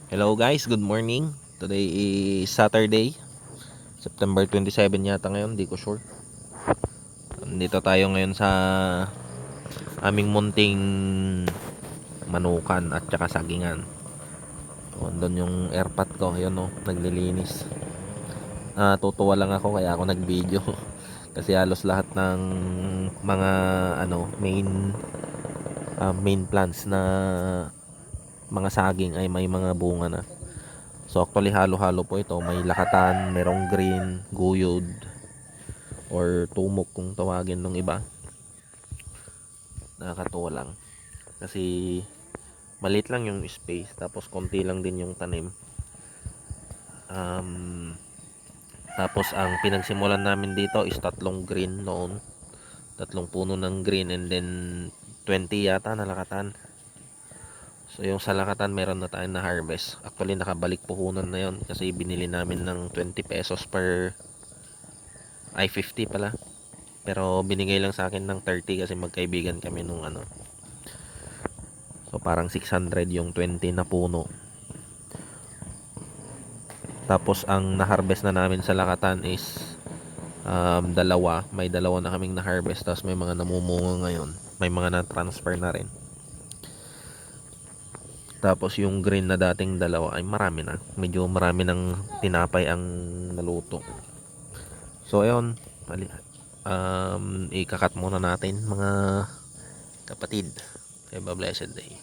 Hello guys, good morning. Today is Saturday, September 27 yata ngayon, di ko sure. Nandito tayo ngayon sa aming munting manukan at saka sagingan. So, andun yung airpot ko, ayun no, naglilinis. Tutuwa lang ako kaya ako nag-video. Kasi halos lahat ng mga main plants na mga saging ay may mga bunga na. So actually halo-halo po ito. May lakatan, merong green, guyod, or tumok kung tawagin ng iba. Nakakatuwa lang. Kasi maliit lang yung space. Tapos konti lang din yung tanim. Tapos ang pinagsimulan namin dito is tatlong green noon. Tatlong puno ng green and then 20 yata na lakatan. So yung sa lakatan meron na tayong na harvest. Actually nakabalik puhunan na yon kasi binili namin ng 20 pesos per ay 50 pala. Pero binigay lang sa akin ng 30 kasi magkaibigan kami nung ano. So parang 600 yung 20 na puno. Tapos ang na-harvest na namin sa lakatan is dalawa. May dalawa na kaming na-harvest. Tapos may mga namumunga ngayon. May mga na-transfer na rin. Tapos yung green na dating dalawa ay marami na. Medyo marami ng tinapay ang naluto. So ayun, ikakat muna natin mga kapatid. Have a blessed day.